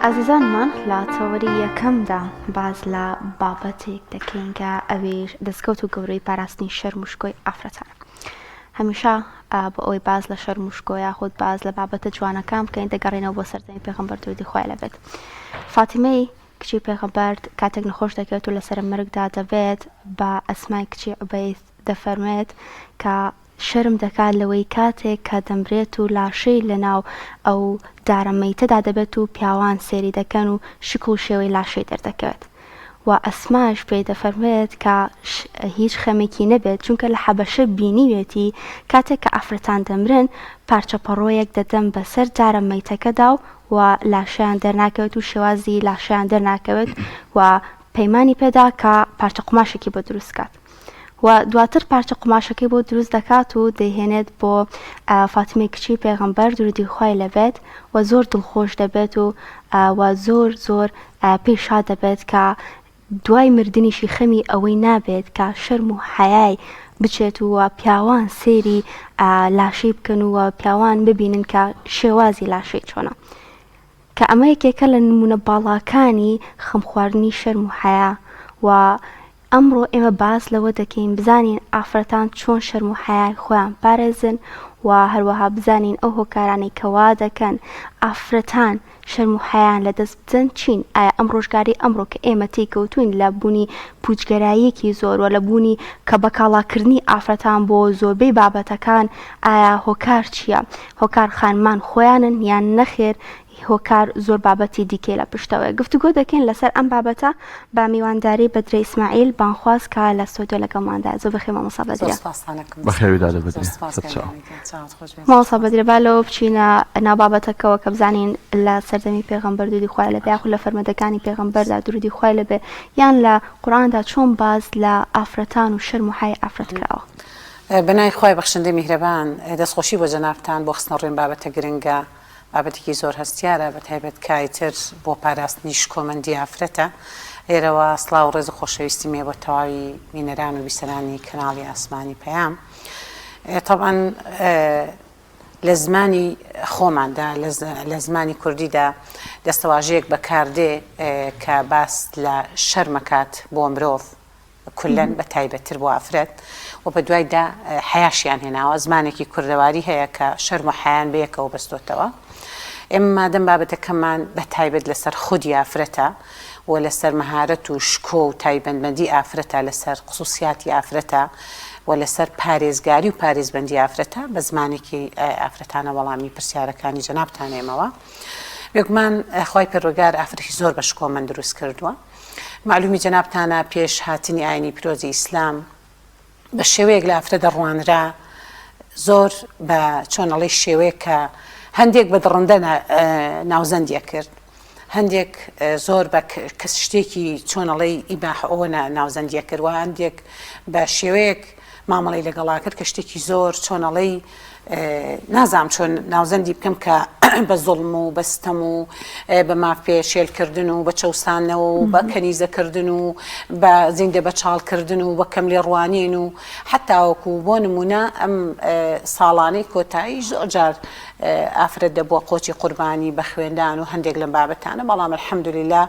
ئازیزانمان لە تەوەری یەکەمدا باز لە بابەتێک دەکەین کە ئەوێش دەستکەوت و گەورەی پاراستنی شەرم و شکۆی ئافرەتانە. هەمیشە بە ئەوەی باز لە شەرم و شکۆ یاخود باز لە بابەتە جوانەکان بکەین دەگەڕێنەوە بۆ سەردەمی پێغەمبەر درودی خوای لەبێت. فاتیمەی کچی پێغەمبەر کاتێک نەخۆش دەکەوێت و لەسەر مەرگدا دەبێت بە ئەسمای کچی عوبەید دەفەرمێت کە شەرم دەکات لەوەی کاتێک کە دەمرێت و لاشەی لەناو ئەو دارەمەیتەدا دەبێت و پیاوان سێری دەکەن و شک و شێوەی لاشەی دەردەکەوێت. و ئەسماش پێی دەفەرمێت کە هیچ خەمێکی نەبێت چونکە لە حەبەشە بینیوێتی کاتێک کە ئافرەتان دەمرن پارچە پەڕۆیەک دەدەن بەسەر دارەمەیتەکەدا و لاشیان دەرناکەوێت و شێوازی لاشیان دەرناکەوێت و پەیمانی پێدا کە پارچە قماشێکی بۆ دروستکات. و دواتر پارچە قماشەکەی بۆ دروست دەکات و دەیهێنێت بۆ فاتیمەی کچی پێغەمبەر درودی خوای لەبێت و زۆر دڵخۆش دەبێت و زۆر زۆر پێشاد دەبێت کە دوای مردنیشی خەمی ئەوەی نابێت کە شەرم و حەیای بچێت و پیاوان سێری لاشەی بکەن و پیاوان ببینن کە شێوازی لاشەی چۆنە. کە ئەمە یەکێکە لە نمونە باڵاکانی خەمخواردنی شەرم و حەیا و ئەمڕۆ ئێمە باس لەوە دەکەین بزانین ئافرەتان چۆن شەرم و حەیای خۆیان پارێزن و هەروەها بزانین ئەو هۆکارانەی کەوا دەکەن ئافرەتان شەرم و حەیان لەدەست بدەن چین. ئایا ئەم ڕۆژگاری ئەمڕۆ کە ئێمە تێکەوتوین لە بوونی پوچگەراییەکی زۆر و لە بوونی کە بەکاڵاکردنی ئافرەتان بۆ زۆربەی بابەتەکان ئایا هۆکار چییە؟ هۆکار خانمان خۆیانن یان نەخێر هۆکار زۆر بابەتی دیکەی لە پشتەوە. گفتوگۆ دەکەین لەسەر ئەم بابەتە با میوانداری بەدرێ ئیسماعیل بانخواست کە لە سۆدیۆ لەگەڵماندا. زۆر بەخێر مامۆستا بەدرێ. مامۆستا بەدرێ با لەوە بچینە ناو بابەتەکەوە کە بزانین لە سەردەمی پێغەمبەر درودی خوای لەبێ یاخود لە فەرمەدەکانی پێغەمبەردا درودی خوای لەبێ یان لە قورئاندا چۆن باز لە ئافرەتان و شەرم و حەیای ئافرەت کراوە. بەنای خوای بەخشندەی میهرەبان دەستخۆشی بۆ جەنابتان بۆ خستنە ڕووین بابەتە گرنگە بابەتێکی زۆر هەستیارە بە تایبەت کایتر بۆ پاراستنی شکۆمەندی ئافرەتە. ئێرەوە سڵاو و ڕێز و خۆشەویستی مێ بۆ تەواوی بینەران و بیسەرانی کەناڵی ئاسمانی پەیام. طبعاً لە زمانی خۆماندا لە زمانی کوردیدا دەستەواژەیەک بەکاردێ کە باس لە شەرمەکات بۆ مرۆڤ کولەن بە تایبەتتر بۆ ئافرەت و بە دوایدا حەیاشیان هێناوە. زمانێکی کوردەواری هەیە کە شەرم و حەیان بەیەکەوە بەستۆتەوە. ئێمە مادەم بابەتەکەمان بە تایبەت لەسەر خودی ئافرەتە و لەسەر مەهارەت و شکۆ و تایبەتمەندی ئافرەتە لەسەر خصوصیاتی ئافرەتە و لەسەر پارێزگاری و پارێزبەندی ئافرەتە بە زمانێکی ئافرەتانە وەڵامی پرسیارەکانی جەنابتانێمەوە. بێگومان خوای پەروەردگار ئافرەتی زۆر بە شکۆمەند دروست کردووە. معلومی جەنابتانە پێش هاتنی ئاینی پیرۆزی ئیسلام بە شێوەیەک لە ئافرەت دەڕوانرا زۆر بە چۆنەڵی شێوەیە کە هەندێک بە دڕندە ناوزەندیە کرد، هەندێک زۆر بە کەس شتێکی چۆنەڵی ئیباحەوە ناوزەندیە کردوە، هەندێک بە شێوەیەک مامەڵی لەگەڵا کرد کە شتێکی زۆر چۆنەڵی نازام چۆن ناوزەندی بکەم کە بە زوڵم و بەستەم و بە مافێ شێلکردن و بە چەوسانەوە و بە کەنیزەکردن و بە زیندە بە چاڵکردن و بە کەم لێڕوانین و حتاوەکو بۆ نمونە ئەم ساڵانەی کۆتایی زۆر جار ئافرەت دەبووە قۆچی قوربانی بە خوێندان و هەندێک لەم بابەتانە. بەڵام الحەمدولیلا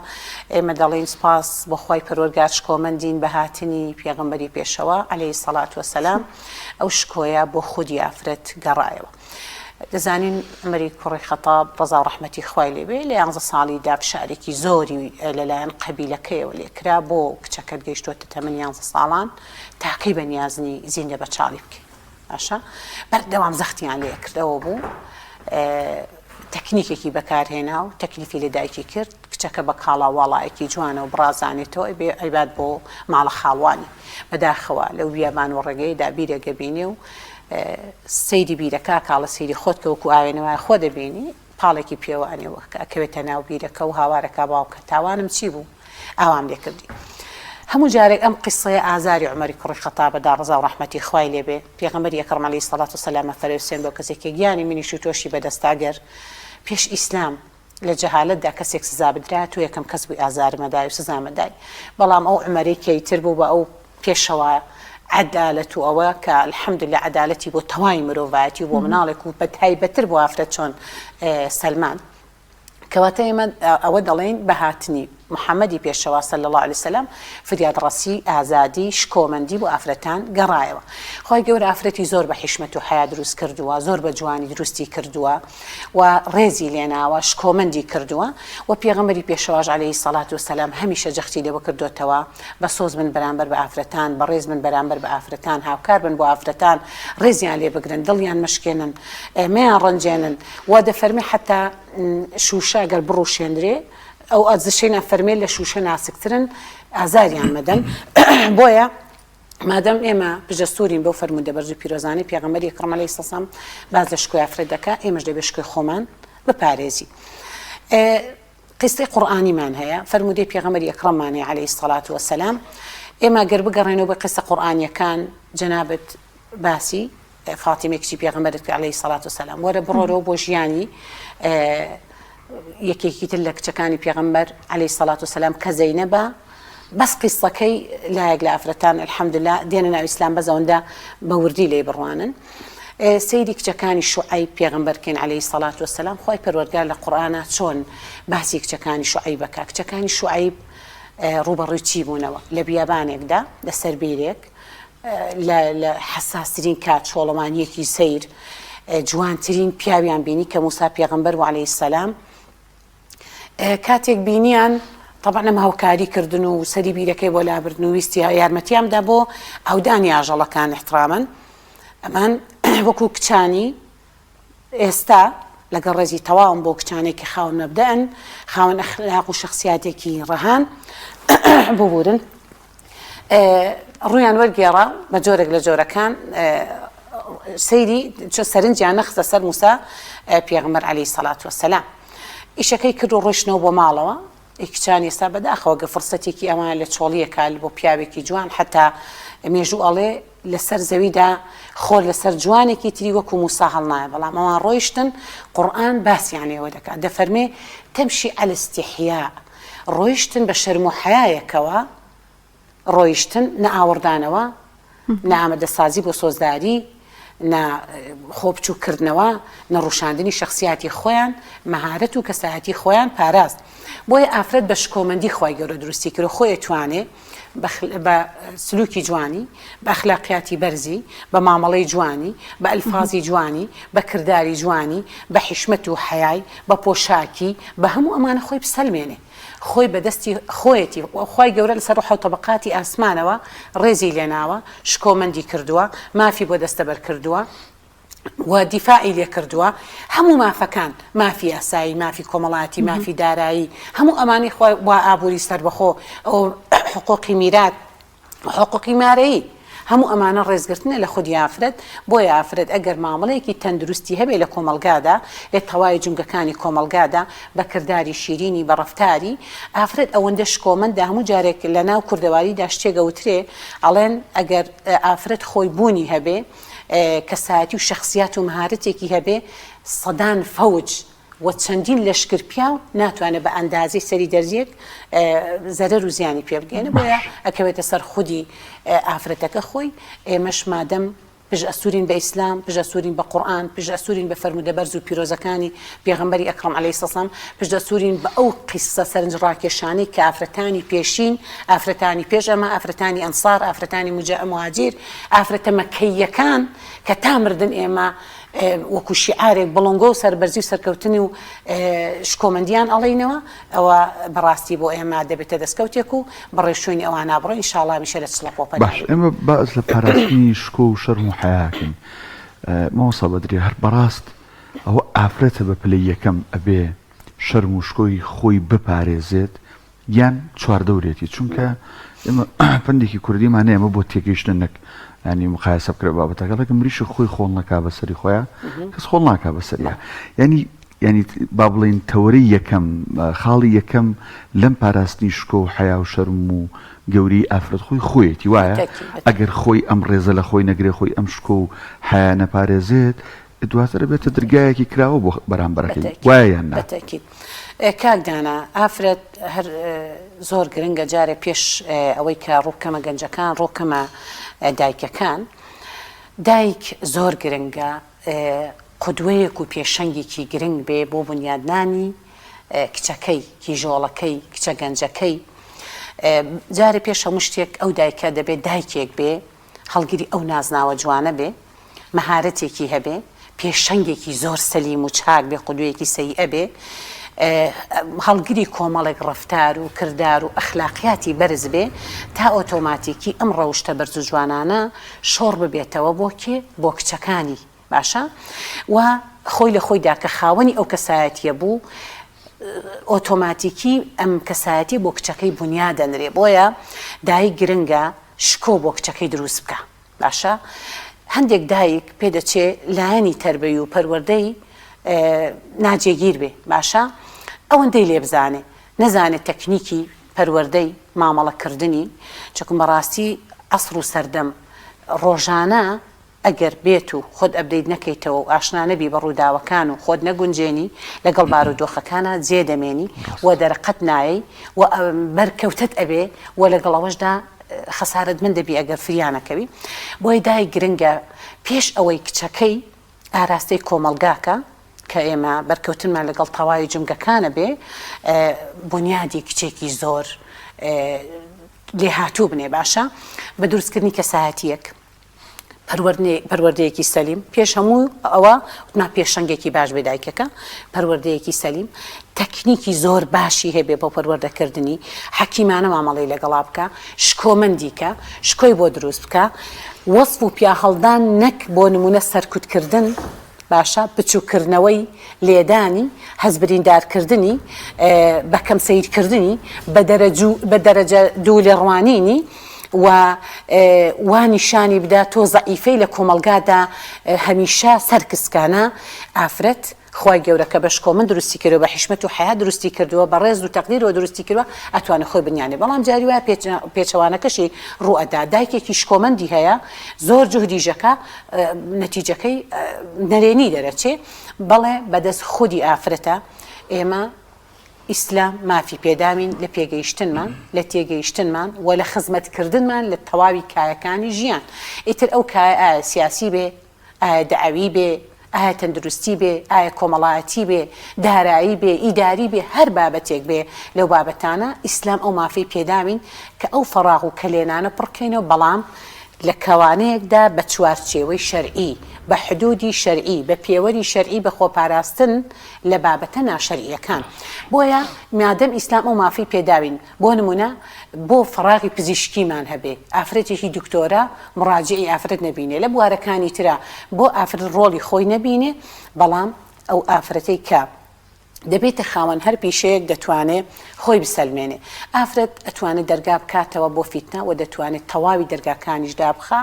ئێمە دەڵێن سپاس بۆ خوای پەروەردگار شکۆمەندین بە هاتنی پێغەمبەری پێشەوە عەلەیهی سەڵات وەسەلام ئەو شکۆیە بۆ خودی ئافرەت گەڕایەوە. دەزانین عومەری کوڕی خەتاب ڕەزا و ڕەحمەتی خوای لێبێ لە 11 ساڵیدا فشارێکی زۆری لەلایەن قەبیلەکەیەوە لێکرا بۆ کچەکەت گەیشتووەتە تەمەنی 11 ساڵان تاقی بەنیازنی زیندە بە چاڵی بکەین. باشە بەردەوام زەختیان لێ کردەوە بوو، تەکنیکێکی بەکارهێنا و تەکلیفی لە دایکی کرد کچەکە بە کاڵا واڵایەکی جوانە و بڕازانێتەوە ئەیبات بۆ ماڵە خاڵوانی بەداخەوە لەو بیابان و ڕێگەیدا بیرەگە بینێ و سەیری بیرەکە کاڵە سەیری خۆت کە وەکو ئاوێنەوەی خۆ دەبینی پاڵێکی پێوانێەوە ئەکەوێتە ناو بیرەکە و هاوارەکە باوکە تاوانم چی بوو ئاوام لێ کردی. هەموو جارێک ئەم قیسەیە ئازاری عومەری کوڕی خەتابەدا ڕەزا و ڕەحمەتی خوای لێبێ پێغەمبەری ئەکرەم عەلەیهی سەڵات وسەلام فەرموویستێن بۆ کەسێکی گیانی منیش و تۆشی بەدەستاگەر پێش ئیسلام لە جەهالەتدا کەسێک سزا بدرا تو یەکەم کەس بووی ئازارمەدای و سزامەدای. بەڵام ئەو عومەرەی کەیتر بوو بە ئەو پێشەوە عدالەت و ئەوە کە الحەمدولله عدالەتی بۆ تەواوی مرۆڤایەتی و بۆ مناڵێک و بە تایبەتر بۆ ئافرەت چۆن سەلمان کەواتە ئێمە ئەوە دەڵێن بەهاتنی محەممەدی پێشەوە صلی الله عليه وسلم فریادڕەسی ئازادی شکۆمەندی بۆ ئافرەتان گەڕایەوە. خۆی گەورە ئافرەتی زۆر بە حیشمەت و حیا دروست کردووە، زۆر بە جوانی دروستی کردووە و ڕێزی لێناوە، شکۆمەندی کردووە و پێغەمبەری پێشەواش عەلەیهی سەڵات وسەلام هەمیشە جەختی لێوە کردوتەوە بە سۆز بن بەرامبەر بە ئافرەتان، بە ڕێز بن بەرامبەر بە ئافرەتان، هاوکار بن بۆ ئافرەتان، ڕێزیان لێ بگرن، دڵیان مەشکێنن، مەیان ڕەنجێنن و دەفەرمێ حتا شوشە ئەگەر بڕوشێنرێ ئەو ئەزشەی فەرمێ لە شوشە ناسکترن ئازاریان مەدەن. بۆیە مادەم ئێمە بژەستورین بەو فەرموودە بەرز و پیرۆزانەی پێغەمبەری ئەکرەم عەلەیهی سەڵام باز لە شکۆی ئافرەت دەکا، ئێمەش دەبێ شکۆی خۆمان بپارێزی. قیسەی قورئانیمان هەیە، فەرموودەی پێغەمبەری ئەکرەممانەیە عەلەیهی سەڵات وسەلام. ئێمە گەر بگەڕێنەوە بە قیسە قورئانیەکان جەنابەت باسی فاتیمە کچی پێغەمبەرت کرد عەلەیهی سەڵات وسەلام، وەرە بڕۆرەوە بۆ ژیانی یەکێکی تر لە کچەکانی پێغەمبەر عەلەیهی سەڵات وسەلام کە زەینەبە، بەس قیسەکەی لایەک لە ئافرەتان الحەمدوللا دێنە ناو ئیسلام بە زەوەندە بە وردی لێ بڕوانن. سەیری کچەکانی شوعەیب پێغەمبەرکەین عەلەیهی سەڵات وسەلام، خۆی پەروەردگار لە قورئانە چۆن باسی کچەکانی شوعەیب بکا. کچەکانی شوعەیب ڕوبەڕووی چی بوونەوە لە بیابانێکدا لەسەر بیرێک لە حەساسترین کات شۆڵەمانیەکی سەیر جوانترین پیاویان بینی کە موسا پێغەمبەر و عەلەیهی سەلام کاتێک بینیان طبعا ئەمە هاوکاری کردن و سەری بیرەکەی بۆ لابردن و ویستی یارمەتیامدا بۆ ئەودانی ئاژەڵەکان احترامەن. ئەمان وەکو کچانی ئێستا لەگەڵ ڕێزی تەواوم بۆ کچانێکی خاوەن مەبدەئن، خاوەن ئەخلاق و شەخسیاتێکی ڕەهان ببورن، ڕوویان وەرگێڕا بە جۆرێک لە جۆرەکان سەیری سەرنجیان نەخستە سەر موسا پێغەمبەر عەلەیهی سەڵات وسەلام. ئیشەکەی کرد و ڕۆیشتنەوە بۆ ماڵەوە. کچانی ئێستا بەداخەوە گە فرسەتێکی ئەوان لە چۆڵیەکە بۆ پیاوێکی جوان حتا مێژوو ئەڵێ لەسەر زەویدا خۆر لەسەر جوانێکی تری وەکو موسا هەڵنایە، بەڵام ئەوان ڕۆیشتن قورئان باسییانەوە دەکات، دەفەرمێ تەمشی عەلە ئیستیحیا، ڕۆیشتن بە شەرم و حەیایەکەوە، ڕۆیشتن نە ئاوردانەوە، نە ئامادەسازی بۆ سۆزداری، نە خۆبچووکردنەوە، نە ڕوشاندنی شخصیاتی خۆیان، مەهارەت و کەسایەتی خۆیان پاراست. بۆیە ئافرەت بە شکۆمەندی خۆی گەورە دروستی کرد و خۆی توانێ بە سلوکی جوانی، بە ئەخلاقیاتی بەرزی، بە مامەڵەی جوانی، بە ئەلفازی جوانی، بە کردداری جوانی، بە حیشمەت و حەیای، بە پۆشاکی، بە هەموو ئەمانە خۆی بسەلمێنێ، خۆی بەدەستی خۆیەتی خۆی گەورە لەسەر ڕوح و تەبەقاتی ئاسمانەوە ڕێزی لێناوە، شکۆمەندی کردووە، مافی بۆ دەستەبەر کردووە و دیفاعی لێ کردووە. هەموو مافەکان، مافی ئاسایی، مافی کۆمەڵایەتی، مافی دارایی، هەموو ئەمانی خۆی وا ئابووری سەربەخۆ، ئەو حقوقی میرات، حقوقی مارەیی، هەموو ئەمانە ڕێزگرتنە لە خودی ئافرەت. بۆیە ئافرەت ئەگەر مامەڵەیەکی تەندروستی هەبێ لە کۆمەلگادا، لە تەواوی جونگەکانی کۆمەلگادا، بە کردداری شیرینی، بە ڕەفتاری، ئافرەت ئەوەندە شکۆمەندە. هەموو جارێک لە ناو کوردەواریدا شتێگەوترێ ئەڵێن ئەگەر ئافرەت خۆی بوونی هەبێ، کەسایەتی و شخصیات و مهارەتێکی هەبێ، سەدان فەوج و چەندین لەشکر پیاو ناتوانێت بە ئەندازەی سەری دەرزیەک زەرەر و زیانی پێ بگەێنە. بۆیە ئەکەوێتە سەر خودی ئافرەتەکە خۆی. ئێمەش مادەم پژ ئەسوورین بە ئیسلام، پژ ئەسوورین بە قورئان، پژ ئەسوورین بە فەرموودە بەرز و پیرۆزەکانی پێغەمبەری ئەکرەم عەلەیهی سەڵام، پژ ئەسوورین بە ئەو قیسە سەرنج ڕاکێشانەی کە ئافرەتانی پێشین، ئافرەتانی پێش ئەمە، ئافرەتانی ئەنسار، ئافرەتانی مهاجیر، ئافرەتە مەککەییەکان کە تا مردن ئێمە وەکو شیعارێک بڵنگۆ و سەربەرزی و سەرکەوتنی و شکۆمەندیان ئەڵێنەوە. ئەوە بەڕاستی بۆ ئێمە دەبێتە دەستکەوتێک و بەڕێشوێنی ئەوان نابڕۆ ئینشاءڵڵا میشە لە چڵەپۆپە. باش ئێمە باز لە پاراستنی شکۆ و شەرم و حەیاکەین. مەوەسا بەدرێ هەر بەڕاست ئەوە ئافرەتە بە پلەی یەکەم ئەبێ شەرم و شکۆی خۆی بپارێزێت یان چواردەورێتی، چونکە ئێمە پندێکی کوردیمان ئێمە بۆ تێگەیشتنێک ینی مقایسە بکرێ بابەتەکە لەکە مریشی خۆی خۆڵ نەکا بەسەری خۆیان، کەس خۆڵ ناکا بەسەریە. ینی با بڵێن تەوەرەی یەکەم، خاڵی یەکەم لەم پاراستنی شکۆ و حەیا و شەرم و گەوری ئافرەت خۆی خۆیەتی وایە. ئەگەر خۆی ئەم ڕێزە لە خۆی نەگرێ، خۆی ئەم شکۆ و حەیا نەپارێزێت، دواتر بێتە درگایەکی کراوە بۆ بەرامبەرەکەی، وایە یان نا؟ کاکدانا ئافرەت هەر زۆر گرنگە جارێ پێش ئەوەی کە ڕووکەمە گەنجەکان، ڕووکەمە دایکەکان، دایک زۆر گرنگە قودوەیەک و پێشەنگێکی گرنگ بێ بۆ بنیادنانی کچەکەی کیژۆڵەکەی کچە گەنجەکەی جارێ پێش هەموو شتێک ئەو دایکە دەبێت دایکێک بێ هەڵگیری ئەو نازناوە جوانە بێ مەهارەتێکی هەبێ پێشەنگێکی زۆر سەلیم و چاک بێ قودوەیەکی سەیئە بێ هەڵگیری کۆمەڵێک ڕەفتار و کردار و ئەخلاقیاتی بەرز بێ تا ئۆتۆماتیکی ئەم ڕەوشتە بەرز و جوانانە شۆڕ ببێتەوە بۆ کێ بۆ کچەکانی باشە و خۆی لە خۆیدا کە خاوەنی ئەو کەسایەتیە بوو ئۆتۆماتیکی ئەم کەسایەتی بۆ کچەکەی بنیا دەنرێ بۆیە دایک گرنگە شکۆ بۆ کچەکەی دروست بکە باشە هەندێک دایک پێدەچێ لایەنی تەربەی و پەروەردەی ناجێگیر بێ باشە ئەوەندەی لێ بزانێ نەزانێت تەکنیکی پەروەردەی مامەڵەکردنی چکم بەڕاستی عەسر و سەردەم ڕۆژانە ئەگەر بێت و خۆت ئەبدەیت نەکەیتەوە و ئاشنا نەبی بە ڕووداوەکان و خۆت نەگونجێنی لەگەڵ بارودۆخەکانە جێ دەمێنی و دەرەقەت نایەی و بەرکەوتت ئەبێ و لەگەڵەوەشدا خەسارت من دەبی ئەگەر فریانەکەوی بۆی دای گرنگە پێش ئەوەی کچەکەی ئاراستەی کۆمەلگاکە کە ئێمە بەرکەوتنمان لەگەڵ تەواوی جمگەکانە بێ بنیادی کچێکی زۆر لێهاتوو بنێ باشە بە دروستکردنی کەسایەتیەک پەروەردەیەکی سەلیم پێش هەموو ئەوە وتما پێشەنگێکی باش بێ دایکەکە پەروەردەیەکی سەلیم تەکنیکی زۆر باشی هەبێ بۆ پەروەردەکردنی حەکیمانە مامەڵەی لەگەڵا بکە شکۆمەندیکە شکۆی بۆ دروست بکە وەسف و پیاهەڵدان نەک بۆ نمونە سەرکوتکردن باشە بچووکردنەوەی لێدانی هەزبریندارکردنی بەکەم سیرکردنی بە دەرەجە دوو لێڕوانینی و نیشانی بدا تۆ زەعیفەی لە کۆمەلگادا هەمیشە سەرکسکانە ئافرەت خی گەورەکە بە شکۆمەند درستی کردەوە بە حیشمەت و حیا درستی کردووە بە ڕێز و تەقدیرەوە درستی کردووە ئەتوانێت خۆی بنیانێ بەڵام جاری وایە پێچەوانەکەشی ڕوئەدا دایکێکی شکۆمەندی هەیە زۆر جوهدیژەکە نەتیجەکەی نەرێنی دەرەچێ بەڵێ بەدەست خودی ئافرەتە ئێمە ئیسلام مافی پێدامین لە پێگەیشتنمان لە تێگەیشتنمان و لە خزمەتکردنمان لە تەواوی کایەکانی ژیان ئیتر ئەو کایە ئایا سیاسی بێ ئایا دەعەوی بێ ئایا تەندروستی بێ ئایا کۆمەڵایەتی بێ دارایی بێ ئیداری بێ هەر بابەتێک بێ لەو بابەتانە ئیسلام ئەو مافی پێدامین کە ئەو فەراغ و کەلێنانە پڕکەینەوە بەڵام لە کەوانەیەکدا بە چوارچێوەی شەرعی بە حدودی شەرعی بە پێوەری شەرعی بە خۆپاراستن لە بابەتە ناشەرعیەکان بۆیە میادەم ئیسلام ئەو مافی پێداوین بۆ نمونە بۆ فەراغی پزیشکیمان هەبێ ئافرەتێکی دکتۆرە مڕاجعی ئافرەت نەبینێ لە بوارەکانی ترا بۆ ئافرەت ڕۆڵی خۆی نەبینێ بەڵام ئەو ئافرەتەی کە دەبێتە خاوەن هەر پیشەیەک دەتوانێت خۆی بسەلمێنێ ئافرەت ئەتوانێت دەرگا بکاتەوە بۆ فیتنە و دەتوانێت تەواوی دەرگاکانیشدا بخا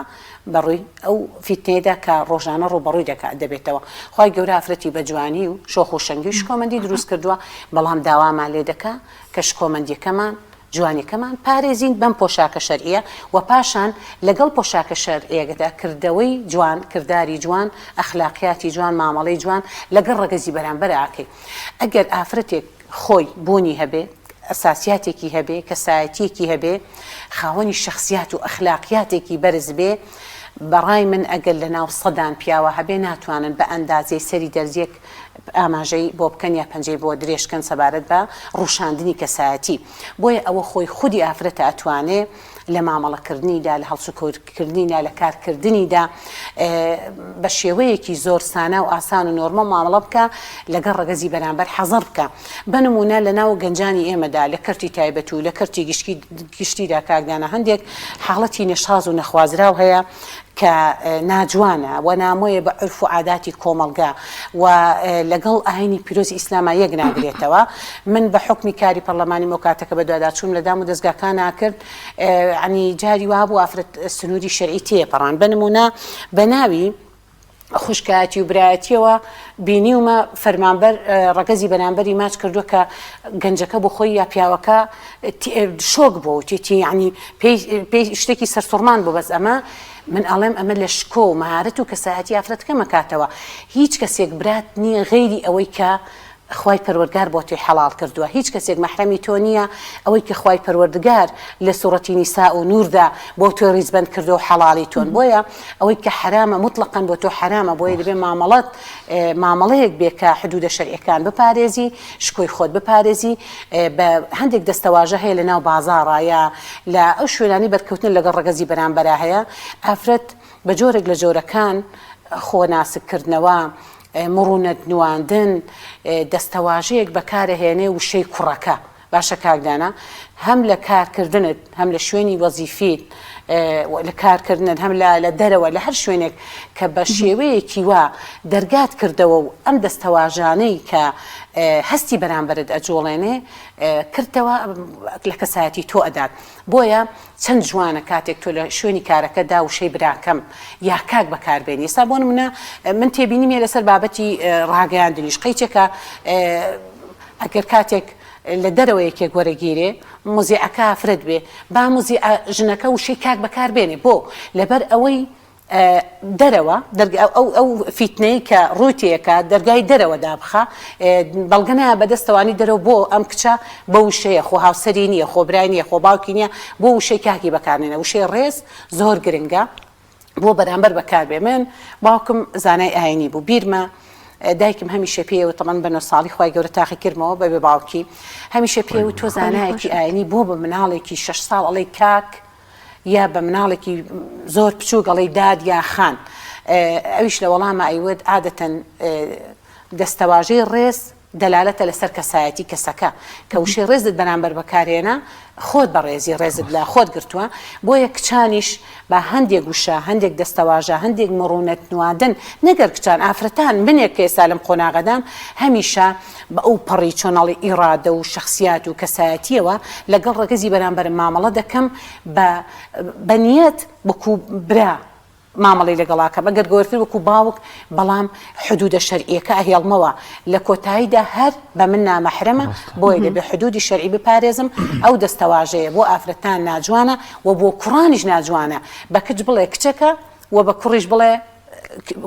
بەڕووی ئەو فیتنێدا کە ڕۆژانە ڕوبەڕووی دەبێتەوە خی گەورە ئافرەتی بە جوانی و شۆخ و شەنگی و شکۆمەندی دروست کردووە بەڵام داوامان لێ دەکا کە شکۆمەندیەکەمان جوانیەکەمان پارێزین بەم پۆشاکە شەرعیە و پاشان لەگەڵ پۆشاکە شەرعیەکەدا کردەوەی جوان کردداری جوان ئەخلاقیاتی جوان مامەڵەی جوان لەگەڵ ڕەگەزی بەرامبەر ئاکەی ئەگەر ئافرەتێک خۆی بوونی هەبێ ئەساسیاتێکی هەبێ کەسایەتیەکی هەبێ خاوەنی شخصیات و ئەخلاقیاتێکی بەرز بێ بەڕای من ئەگەر لە ناو سەدان پیاوە هەبێ ناتوانن بە ئەندازەی سەری دەرزیەک ئاماژەی بۆ بکەن یا پەنجەی بۆ درێژکەن سەبارەت بە ڕوشاندنی کەسایەتی بۆیە ئەوە خۆی خودی ئافرەتە ئەتوانێ لە مامەڵەکردنیدا لە هەڵسوکۆکردنیدا لە کارکردنیدا بە شێوەیەکی زۆر سانە و ئاسان و نۆرمە مامەڵە بکە لەگەڵ ڕەگەزی بەرامبەر حەزەر بکە بنمونە لە ناو گەنجانی ئێمەدا لە کەرتی تایبەت و لە کەرتی گشتیدا کاکدانە هەندێک حاڵەتی نەشاز و نەخوازراو هەیە کە ناجوانە و نامۆیە بە عرف و عاداتی کۆمەلگا و لەگەڵ ئاینی پیرۆزی ئیسلاما یەک ناگرێتەوە من بە حکمی کاری پەرلەمانی مۆکاتەکە بە دواداچووم لە دام و دەستگاکان ناکرد عنی جاری وابوو ئافرەت سنووری شەرعی تێپەڕان بنمونە بە ناوی خوشکایەتی و برایەتیەوە بینیومە فەرمانبەر ڕەگەزی بەرامبەری ماچ کردووە کە گەنجەکە بۆ خۆی یا پیاوەکە شۆک بۆ تێتی ینی پێی شتێکی سەرسوڕمان بوو بەس ئەمە من ئەڵێم ئەمە لە شکۆ و مەهارەت و کەسایەتی ئافرەتەکە مەکاتەوە هیچ کەسێک برات نییە غەیری ئەوەی کە خوای پەروەردگار بۆ تۆی حەڵال کردووە هیچ کەسێک مەحرەمی تۆ نییە ئەوەی کە خوای پەروەردگار لە سوورەتی نیسا و نوردا بۆ تۆ ڕیزبەند کردو و حەڵاڵی تۆن بۆیە ئەوەی کە حرامە مطلقاً بۆ تۆ حرامە بۆیە دەبێ مامەڵەیەک بێ کە حدودە شەرعیەکان بپارێزی شکۆی خۆت بپارێزی بە هەندێک دەستەواژە هەیە لە ناو بازاڕایە لە ئەو شوێنانی بەرکەوتن لەگەڵ ڕەگەزی بەرامبەرا هەیە ئافرەت بە جۆرێک لە جۆرەکان خۆ ناسکردنەوە مڕونەت نواندن دەستەواژەیەک بەکارهێنێ وشەی کوڕەکە باشە کاکدانە هەم لە کارکردنت هەم لە شوێنی وەزیفیت لە کارکردنت هەم لە دەرەوە لە هەر شوێنێک کە بە شێوەیەکی وا دەرگات کردەوە و ئەم دەستەواژانەی کە هەستی بەرامبرت ئەجۆڵێنێ کردەوە لە کەسایەتی تۆ ئەدات بۆیە چەند جوانە کاتێک تۆ لە شوێنی کارەکەدا وشەی براکەم یا کاک بەکاربێنی ئێستا بۆ نمونە من تێبینیمێ لەسەر بابەتی ڕاگەیاندنیش قەیچێکە ئەگەر کاتێک لە دەرەوە یەکێک وەرەگیرێ مۆزیعەکە ئافرەت بێ با مۆزیع ژنەکە وشەی کاک بەکاربێنێ بۆ لەبەر ئەوەی دەرەوە ئەو فیتنەی کە ڕووتێکە دەرگای دەرەوە دابخە بەڵگەنە بەدەستەوانی دەرەوە بۆ ئەم کچە بە وشەیە خۆ هاوسەری نییە خۆبرای نیە خۆ باوکی نییە بۆ وشەی کاکی بەکارێنە وشەی ڕێز زۆر گرنگە بۆ بەرامبەر بەکاربێ من باوکم زانای ئاینی بوو بیرمە دایکم هەمیشە پێوە تەمان بە 9 ساڵی خی گەورە تاقی کردمەوە بە بێ باوکی هەمیشە پێوە تۆ زانایەکی ئاینی بۆ بە مناڵێکی 6 ساڵ ئەڵەی کاک یا بە مناڵێکی زۆر بچوو گەڵی داد یا خان ئەویش لە وەڵامە ئەیوت عادەتەن دەستەواژەی ڕێز دەلالەتە لەسەر کەسایەتی کەسەکە کە وشەی ڕێزت بەرامبەر بەکارێنە خۆت بە ڕێزی ڕێزت لە خۆت گرتووە بۆیە کچانیش بە هەندێک وشە هەندێک دەستەواژە هەندێک مڕونەت نواندن نەگەر کچان ئافرەتان منێک کە ئێستا لەم قۆناغەدام هەمیشە بە ئەو پەڕی چۆنەڵی ئیرادە و شخصیات و کەسایەتیەوە لەگەڵ ڕەگەزی بەرامبەر مامەڵە دەکەم بە نیەت وەکوو برا مامەڵی لەگەڵاکەم ئەگەر گەورتر وەکو باوک بەڵام حدودە شەرعیەکە ئەهێڵمەوە لە کۆتاییدا هەر بە من نامەحرەمە بۆیە دەبێ حدودی شەرعی بپارێزم ئەو دەستەواژەیە بۆ ئافرەتان ناجوانە و بۆ کوڕانیش ناجوانە بە کچ بڵێ کچەکە و بە کوڕیش بڵێ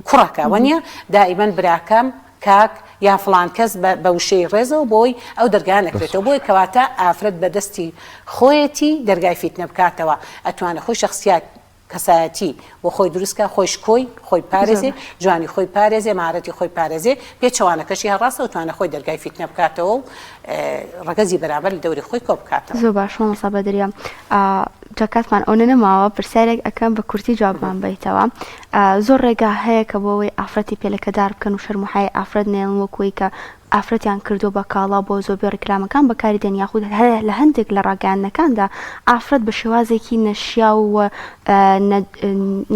کوڕەکە وەنیە دائیمەن براکەم کاک یا فلان کەس بە وشەی ڕێزەوە بۆی ئەو دەرگا نەکرێتەوە بۆی کەواتە ئافرەت بەدەستی خۆیەتی دەرگای فیتنە بکاتەوە ئەتوانە خۆی شخصیات کەسایەتی بۆ خۆی دروستکە خۆش خۆی پارێزێ جوانی خۆی پارێزێ مارەتی خۆی پارێزێ پێچەوانەکەشی هەڕاستە و توانە خۆی دەرگای فیتنە بکاتەوە و ڕەگەزی بەرامبەر لە دەوری خۆی کۆ بکاتەوە زۆر باش مامۆستا بەدریە جاکاتمان ئەوە نەماوە پرسیارێک ئەەکەم بە کورتی جوابمان بیتەوە زۆر ڕێگا هەیە کە بۆ ئەوەی ئافرەتی پێلەکەدار بکەن و شەرموحای ئافرەت نێڵن وەکوی کە ئافرەتیان کردو بە کاڵا بۆ زۆربەی ڕێکلامەکان بەکاری دێن یاخود لە هەندێک لە ڕاگەیاندنەکاندا ئافرەت بە شێوازێکی نەشیا و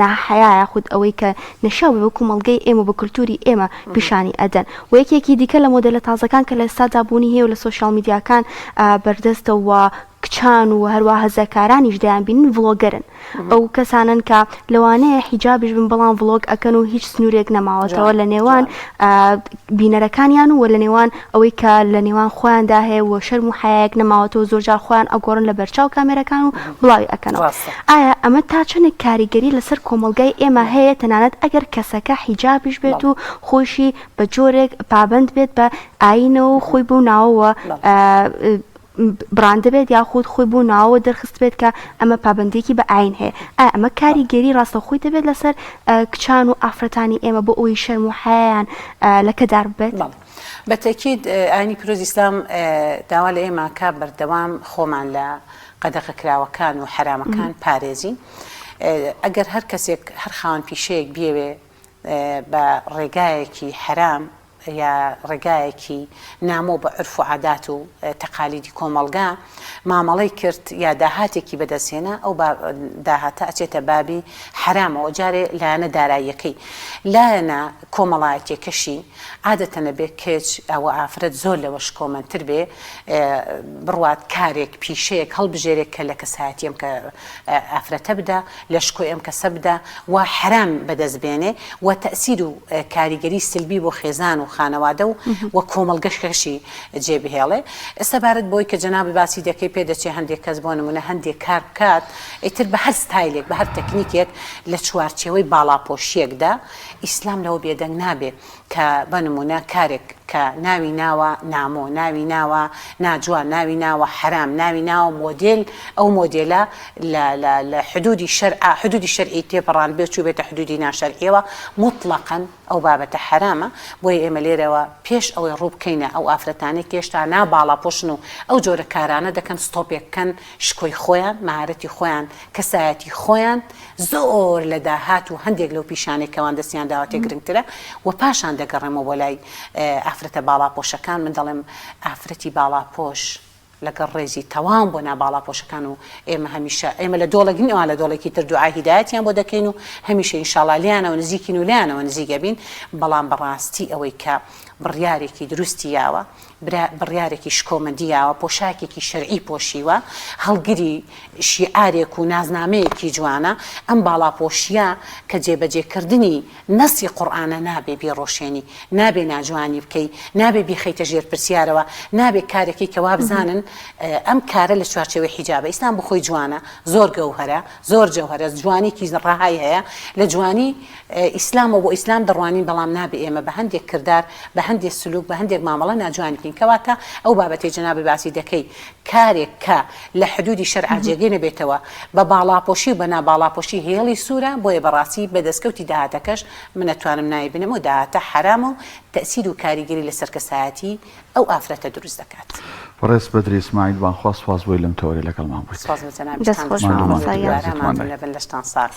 ناحەیا یاخود ئەوەی کە نەشیا بە وەکو مەڵگەی ئێمە بە کولتوری ئێمە پیشانی ئەدەن و یەکێکی دیکە لە مۆدلە تازەکان کە لە ئێستادا بوونی هەیە و لە سۆشیال میدیاکان بەردەستەوە کچان و هەروە هەزەکارانیش دەیان بینن ڤڵۆگەرن ئەو کەسانن کە لەوانەیە حیجابیش بن بەڵام ڤڵۆگ ئەکەن و هیچ سنوورێک نەماوەتەوە لە نێوان بینەرەکانیان و لە نێوان ئەوەی کە لە نێوان خۆیاندا هەیە و شەرم و حەیەک نەماوەتەوە زۆرجار خۆیان ئەگۆڕن لە بەرچاو کامێرەکان و بڵاوی ئەکەنەوە ئایا ئەمە تا چەندێک کاریگەری لەسەر کۆمەلگای ئێمە هەیە تەنانەت ئەگەر کەسەکە حیجابیش بێت و خۆشی بە جۆرێک پابند بێت بە ئاینەوە و خۆی بوو ناوەوە براندە بێت یاخود خۆی بوو ناوە دەرخست بێت کە ئەمە پابندێکی بە ئاین هەیە ئەمە کاریگەری ڕاستەخۆی دەبێت لەسەر کچان و ئافرەتانی ئێمە بۆ ئەوی شەرم و حەیان لەکەدار بێت بەتەکید ئاینی پیرۆزی ئیسلام داوا لە ئێمە کە بەردەوام خۆمان لە قەدەغەکراوەکان و حرامەکان پارێزین ئەگەر هەر کەسێک هەر خاوەن پیشەیەک بیەوێ بە ڕێگایەکی حرام یا ڕێگایەکی نامۆ بە عرف و عادات و تەقالیدی کۆمەڵگا مامەڵەی کرد یا داهاتێکی بەدەستێنە ئەو داهاتە ئەچێتە بابی حرامەوە جارێ لایەنە داراییەکەی لایەنە کۆمەڵایەتێکەشی عادەتەنە بێ کێچ ئەوە ئافرەت زۆر لەوەش کۆمەنتر بێ بڕوات کارێک پیشەیەک هەڵبژێرێک کە لە کەسایەتی ئەم کە ئافرەتە بدە لە شکۆی ئەم کەسە بدە و حرام بەدەستبێنێ و تەسیر و کاریگەری سلبی بۆ خێزان و خانەوادە و کۆمەڵگەشکەشی جێبهێڵێ ئێستابارەت بۆی کە جەنابی باسی دەکەی پێدەچێ هەندێک کەس بۆ نمونە هەندێک کار بکات ئیتر بە هەر ستایلێک بە هەر تەکنیکێک لە چوارچێوەی باڵاپۆشیەکدا ئیسلام لەوە بێدەنگ نابێ کە بنمونە کارێک کە ناوی ناوە نامۆ، ناوی ناوە ناجوان، ناوی ناوە حرام، ناوی ناوە مۆدل، ئەو مۆدلە لە حدودی حدودی شەرعی تێپەڕان بێت چوو بێتە حدودی ناشەرعیەوە مطلقاً ئەو بابەتە حرامە. بۆیە ئێمە لێرەوە پێش ئەوەی ڕوو بکەینە ئەو ئافرەتانەی کێشتا ناباڵا پۆشن و ئەو جۆرە کارانە دەکەن ستۆپێککەن شکۆی خۆیان، مهارەتی خۆیان، کەسایەتی خۆیان زۆر لە داهات و هەندێک لەو پیشانێکەوان دەستیان داواتێ گرنگترە و پاشان دەگەڕێمەوە بۆ لای ئافرەتە باڵاپۆشەکان. من دەڵێم ئافرەتی باڵاپۆش لەگەڵ ڕێزی تەواو بۆ ناباڵاپۆشەکان و ئێمە هەمیشە ئێمە لە دۆڵەگین ئەوان لە دۆڵێکی تر دوعای هیدایەتیان بۆ دەکەین و هەمیشە ئینشاڵڵا لیانەوە نزیکین و لیانەوە نزیکە بین. بەڵام بەڕاستی ئەوەی کە بڕیارێکی دروستی یاوە، بڕیارێکی شکۆمەندیاوە، پۆشاکێکی شەرعی پۆشیوە، هەڵگری شیعارێک و نازنامەیەکی جوانە، ئەم باڵاپۆشیە کە جێبەجێکردنی نەسی قورئانە نابێ بێڕۆشێنی، نابێ ناجوانی بکەی، نابێ بیخەیتە ژێر پرسیارەوە، نابێ کارێکی کەوا بزانن ئەم کارە لە چوارچێوەی حیجابە. ئیسلام بخۆی جوانە، زۆر گەوهرە، زۆر جەوهرە، جوانێکی ڕاهای هەیە. لە جوانی ئیسلامەوە بۆ ئیسلام دەڕوانین، بەڵام نابێ ئێمە بە هەندێک کردار، بە هەندێک سلوک، بە هەندێک مامەڵە ناجوانی بکەین. کەواتە ئەو بابەتەی جەنابی باسی دەکەی کارێک کە لە حدودی شەرع جێگەی نەبێتەوە بە باڵاپۆشی و بە ناباڵاپۆشی هێڵی سوورە، بۆیە بەڕاستی بە دەستکەوتی داهاتەکەش من نەتوانم نایی بنم و داهاتە حرامە و تەئسیر و کاریگەری لەسەر کەسایەتی ئەو ئافرەتە دروست دەکات. ڕێز بەدری ئیسماعیل بانخواست سواز بۆی لەم تەوەرێ لەگەڵمان بوویت. سپاس بە جەنابی دەست خۆش تان، مامۆستا بارەمانتون لەبن لەشتان ساغ.